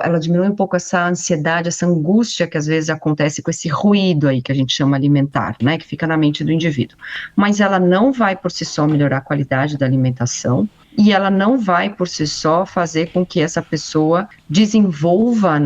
ela diminui um pouco essa ansiedade, essa angústia que às vezes acontece com esse ruído aí que a gente chama alimentar, né? Que fica na mente do indivíduo. Mas ela não vai por si só melhorar a qualidade da alimentação e ela não vai por si só fazer com que essa pessoa desenvolva,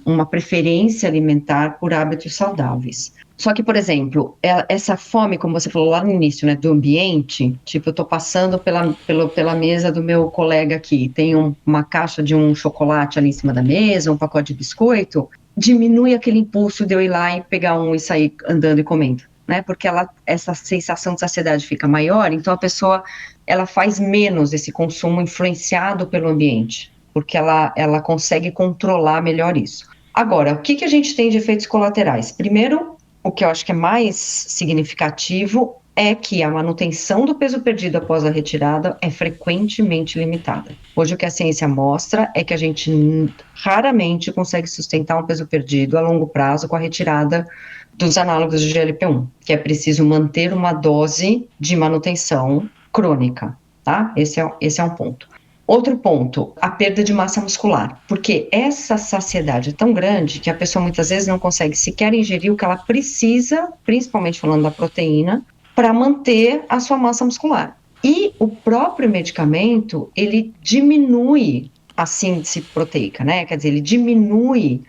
uma preferência alimentar por hábitos saudáveis. Só que, por exemplo, essa fome, como você falou lá no início, né, do ambiente, tipo, eu tô passando pela mesa do meu colega aqui, tem uma caixa de um chocolate ali em cima da mesa, um pacote de biscoito, diminui aquele impulso de eu ir lá e pegar um e sair andando e comendo, né, porque essa sensação de saciedade fica maior, então a pessoa, ela faz menos esse consumo influenciado pelo ambiente, porque ela consegue controlar melhor isso. Agora, o que a gente tem de efeitos colaterais? Primeiro, o que eu acho que é mais significativo é que a manutenção do peso perdido após a retirada é frequentemente limitada. Hoje o que a ciência mostra é que a gente raramente consegue sustentar um peso perdido a longo prazo com a retirada dos análogos de GLP-1, que é preciso manter uma dose de manutenção crônica, tá? Esse é um ponto. Outro ponto, a perda de massa muscular, porque essa saciedade é tão grande que a pessoa muitas vezes não consegue sequer ingerir o que ela precisa, principalmente falando da proteína, para manter a sua massa muscular. E o próprio medicamento, ele diminui a síntese proteica, né? Quer dizer, ele diminui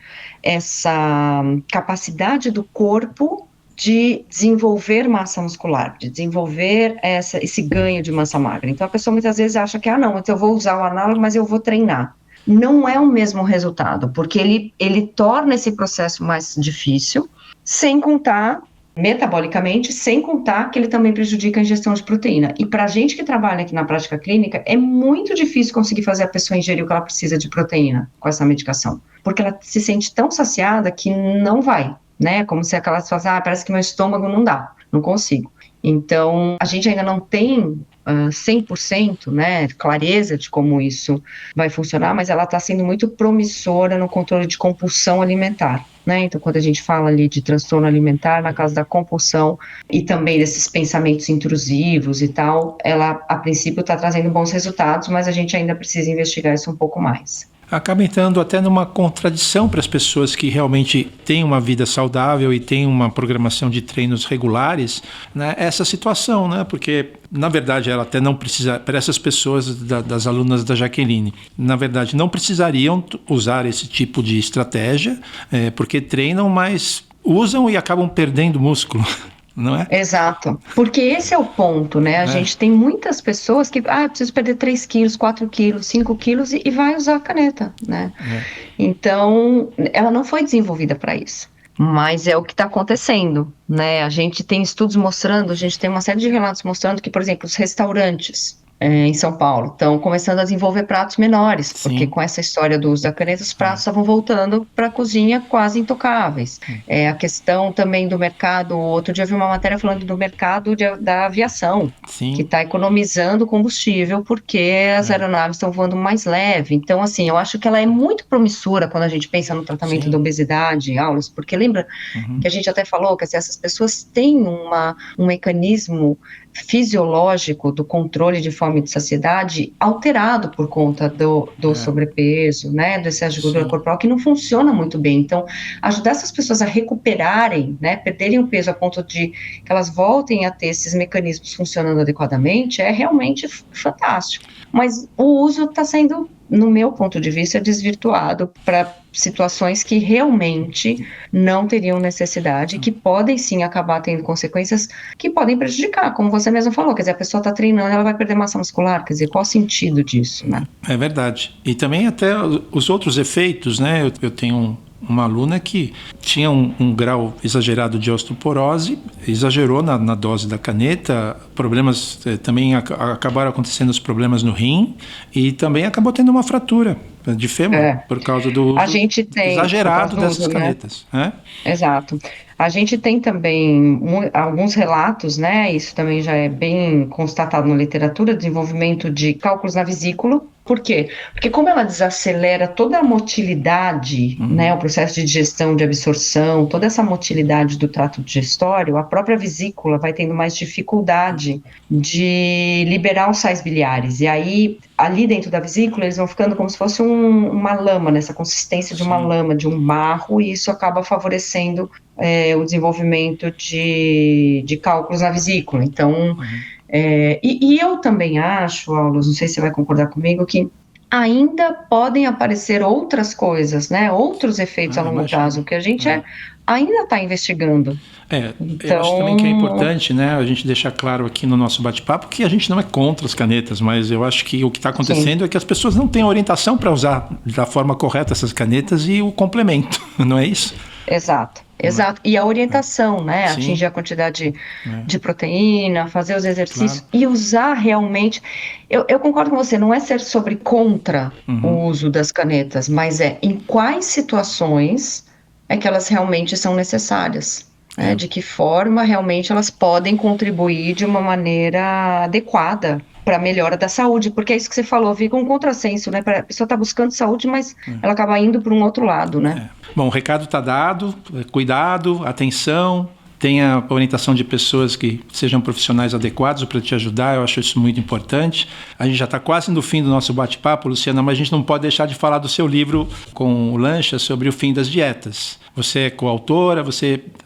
essa capacidade do corpo de desenvolver massa muscular, de desenvolver esse ganho de massa magra. Então a pessoa muitas vezes acha que, não, então eu vou usar o análogo, mas eu vou treinar. Não é o mesmo resultado, porque ele torna esse processo mais difícil, sem contar, metabolicamente, sem contar que ele também prejudica a ingestão de proteína. E para a gente que trabalha aqui na prática clínica, é muito difícil conseguir fazer a pessoa ingerir o que ela precisa de proteína com essa medicação, porque ela se sente tão saciada que não vai. Né, como se aquelas pessoas, parece que meu estômago não dá, não consigo. Então, a gente ainda não tem 100%, né, clareza de como isso vai funcionar, mas ela está sendo muito promissora no controle de compulsão alimentar, né, então quando a gente fala ali de transtorno alimentar, na causa da compulsão e também desses pensamentos intrusivos e tal, ela, a princípio, está trazendo bons resultados, mas a gente ainda precisa investigar isso um pouco mais. Acaba entrando até numa contradição para as pessoas que realmente têm uma vida saudável e têm uma programação de treinos regulares, né, essa situação, né, porque na verdade ela até não precisa, para essas pessoas das alunas da Jaqueline, na verdade não precisariam usar esse tipo de estratégia, porque treinam, mas usam e acabam perdendo músculo. Não é? Exato, porque esse é o ponto, né? A gente tem muitas pessoas que, preciso perder 3 quilos, 4 quilos, 5 quilos e vai usar a caneta, né? Então, ela não foi desenvolvida para isso, mas é o que está acontecendo, né? A gente tem estudos mostrando, a gente tem uma série de relatos mostrando que, por exemplo, os restaurantes em São Paulo estão começando a desenvolver pratos menores, porque com essa história do uso da caneta, os pratos estavam voltando para a cozinha quase intocáveis. A questão também do mercado, outro dia eu vi uma matéria falando do mercado da aviação, que está economizando combustível porque as aeronaves estão voando mais leve. Então, assim, eu acho que ela é muito promissora quando a gente pensa no tratamento da obesidade, aulas, porque lembra que a gente até falou que assim, essas pessoas têm um mecanismo fisiológico do controle de fome e de saciedade alterado por conta do sobrepeso, né, do excesso de gordura corporal, que não funciona muito bem. Então, ajudar essas pessoas a recuperarem, né, perderem o peso a ponto de que elas voltem a ter esses mecanismos funcionando adequadamente é realmente fantástico. Mas o uso está sendo, no meu ponto de vista, desvirtuado para situações que realmente não teriam necessidade, que podem sim acabar tendo consequências que podem prejudicar, como você mesmo falou, quer dizer, a pessoa está treinando, ela vai perder massa muscular, quer dizer, qual o sentido disso, né? É verdade. E também até os outros efeitos, né? Eu tenho uma aluna que tinha um grau exagerado de osteoporose, exagerou na dose da caneta, problemas, também acabaram acontecendo os problemas no rim e também acabou tendo uma fratura de fêmur por causa do exagerado dessas canetas. Né? Exato. A gente tem também alguns relatos, né? Isso também já é bem constatado na literatura, desenvolvimento de cálculos na vesícula. Por quê? Porque como ela desacelera toda a motilidade, né, o processo de digestão, de absorção, toda essa motilidade do trato digestório, a própria vesícula vai tendo mais dificuldade de liberar os sais biliares. E aí, ali dentro da vesícula, eles vão ficando como se fosse uma lama, nessa consistência de uma lama, de um barro, e isso acaba favorecendo o desenvolvimento de cálculos na vesícula. Então, e eu também acho, Aulos, não sei se você vai concordar comigo, que ainda podem aparecer outras coisas, né? Outros efeitos a longo prazo, que a gente ainda está investigando. Eu acho também que é importante, né, a gente deixar claro aqui no nosso bate-papo que a gente não é contra as canetas, mas eu acho que o que está acontecendo é que as pessoas não têm orientação para usar da forma correta essas canetas e o complemento, não é isso? Exato. E a orientação, né? Sim. Atingir a quantidade de proteína, fazer os exercícios e usar realmente. Eu concordo com você, não é ser contra o uso das canetas, mas em quais situações é que elas realmente são necessárias. De que forma realmente elas podem contribuir de uma maneira adequada para a melhora da saúde, porque é isso que você falou, fica um contrassenso, né? A pessoa está buscando saúde, mas ela acaba indo para um outro lado, né? Bom, o recado está dado, cuidado, atenção, tenha orientação de pessoas que sejam profissionais adequados para te ajudar, eu acho isso muito importante. A gente já está quase no fim do nosso bate-papo, Luciana, mas a gente não pode deixar de falar do seu livro com o Lancha sobre o fim das dietas. Você é coautora,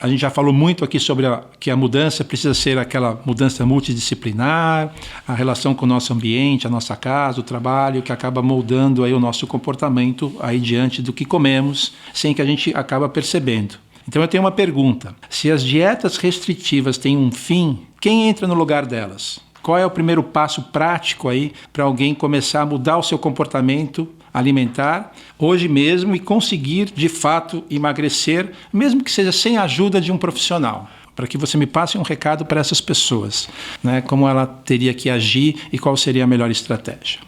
a gente já falou muito aqui sobre que a mudança precisa ser aquela mudança multidisciplinar, a relação com o nosso ambiente, a nossa casa, o trabalho, que acaba moldando aí o nosso comportamento aí diante do que comemos, sem que a gente acaba percebendo. Então eu tenho uma pergunta: se as dietas restritivas têm um fim, quem entra no lugar delas? Qual é o primeiro passo prático aí para alguém começar a mudar o seu comportamento alimentar hoje mesmo e conseguir de fato emagrecer, mesmo que seja sem a ajuda de um profissional? Para que você me passe um recado para essas pessoas, né? Como ela teria que agir e qual seria a melhor estratégia?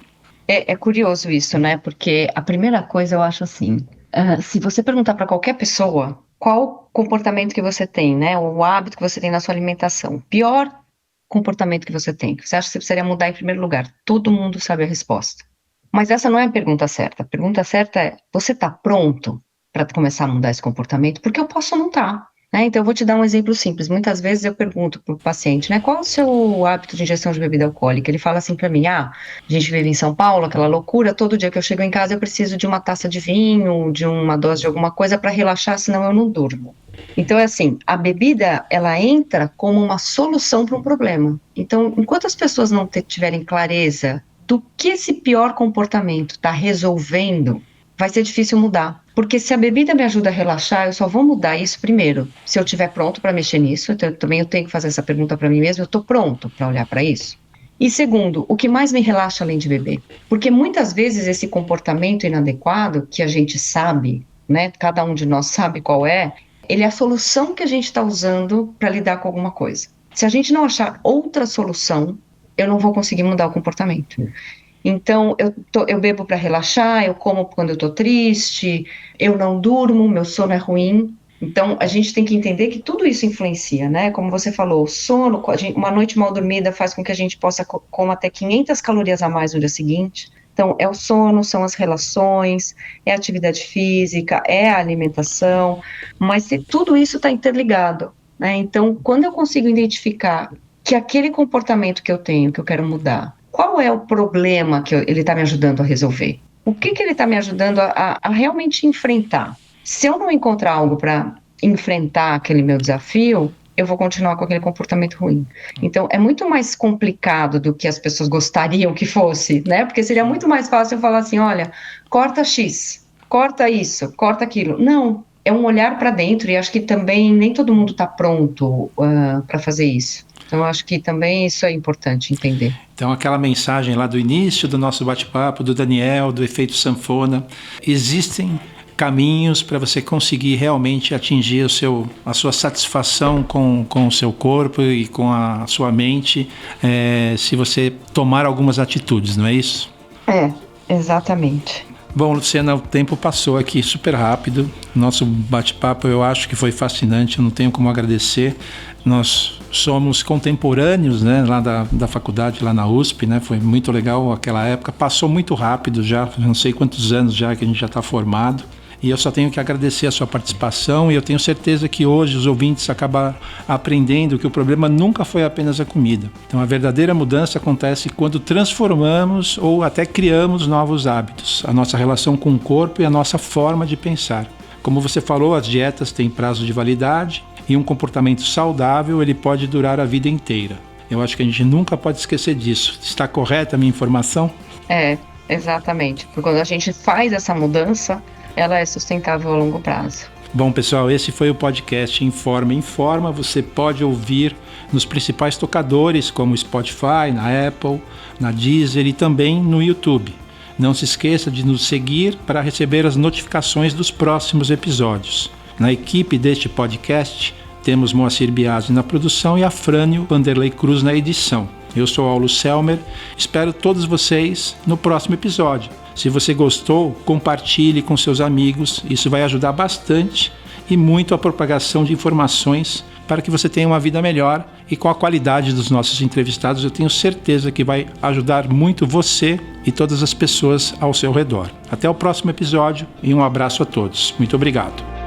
É curioso isso, né? Porque a primeira coisa eu acho assim, se você perguntar para qualquer pessoa qual comportamento que você tem, né? O hábito que você tem na sua alimentação, pior comportamento que você tem, que você acha que você precisaria mudar em primeiro lugar, todo mundo sabe a resposta. Mas essa não é a pergunta certa. A pergunta certa é: você está pronto para começar a mudar esse comportamento? Porque eu posso não estar. Né? Então eu vou te dar um exemplo simples. Muitas vezes eu pergunto para o paciente, né, qual é o seu hábito de ingestão de bebida alcoólica? Ele fala assim para mim: a gente vive em São Paulo, aquela loucura, todo dia que eu chego em casa eu preciso de uma taça de vinho, de uma dose de alguma coisa para relaxar, senão eu não durmo. Então é assim, a bebida ela entra como uma solução para um problema. Então, enquanto as pessoas não tiverem clareza do que esse pior comportamento está resolvendo, vai ser difícil mudar. Porque se a bebida me ajuda a relaxar, eu só vou mudar isso primeiro se eu estiver pronto para mexer nisso. Então, eu tenho que fazer essa pergunta para mim mesmo: eu estou pronto para olhar para isso? E segundo, o que mais me relaxa além de beber? Porque muitas vezes esse comportamento inadequado, que a gente sabe, né, cada um de nós sabe qual é, ele é a solução que a gente está usando para lidar com alguma coisa. Se a gente não achar outra solução, eu não vou conseguir mudar o comportamento. Então, eu bebo para relaxar, eu como quando eu estou triste, eu não durmo, meu sono é ruim. Então, a gente tem que entender que tudo isso influencia, né? Como você falou, o sono, uma noite mal dormida faz com que a gente possa comer até 500 calorias a mais no dia seguinte. Então, é o sono, são as relações, é a atividade física, é a alimentação, mas tudo isso está interligado, né? Então, quando eu consigo identificar que aquele comportamento que eu tenho, que eu quero mudar, qual é o problema que ele está me ajudando a resolver? O que ele está me ajudando a realmente enfrentar? Se eu não encontrar algo para enfrentar aquele meu desafio, eu vou continuar com aquele comportamento ruim. Então, é muito mais complicado do que as pessoas gostariam que fosse, né? Porque seria muito mais fácil eu falar assim: olha, corta X, corta isso, corta aquilo. Não, é um olhar para dentro, e acho que também nem todo mundo está pronto para fazer isso. Então, eu acho que também isso é importante entender. Então, aquela mensagem lá do início do nosso bate-papo, do Daniel, do efeito sanfona, existem caminhos para você conseguir realmente atingir a sua satisfação com o seu corpo e com a sua mente, se você tomar algumas atitudes, não é isso? Exatamente. Bom, Luciana, o tempo passou aqui super rápido. Nosso bate-papo eu acho que foi fascinante, eu não tenho como agradecer. Nós somos contemporâneos, né, lá da faculdade, lá na USP, né? Foi muito legal aquela época, passou muito rápido já, não sei quantos anos já que a gente já está formado. E eu só tenho que agradecer a sua participação, e eu tenho certeza que hoje os ouvintes acabam aprendendo que o problema nunca foi apenas a comida. Então a verdadeira mudança acontece quando transformamos ou até criamos novos hábitos, a nossa relação com o corpo e a nossa forma de pensar. Como você falou, as dietas têm prazo de validade e um comportamento saudável ele pode durar a vida inteira. Eu acho que a gente nunca pode esquecer disso. Está correta a minha informação? Exatamente, porque quando a gente faz essa mudança, ela é sustentável a longo prazo. Bom, pessoal, esse foi o podcast Informa. Você pode ouvir nos principais tocadores como Spotify, na Apple, na Deezer e também no YouTube. Não se esqueça de nos seguir para receber as notificações dos próximos episódios. Na equipe deste podcast, temos Moacir Biasi na produção e Afrânio Vanderlei Cruz na edição. Eu sou Aulo Selmer, espero todos vocês no próximo episódio. Se você gostou, compartilhe com seus amigos, isso vai ajudar bastante e muito a propagação de informações para que você tenha uma vida melhor e com a qualidade dos nossos entrevistados, eu tenho certeza que vai ajudar muito você e todas as pessoas ao seu redor. Até o próximo episódio e um abraço a todos. Muito obrigado.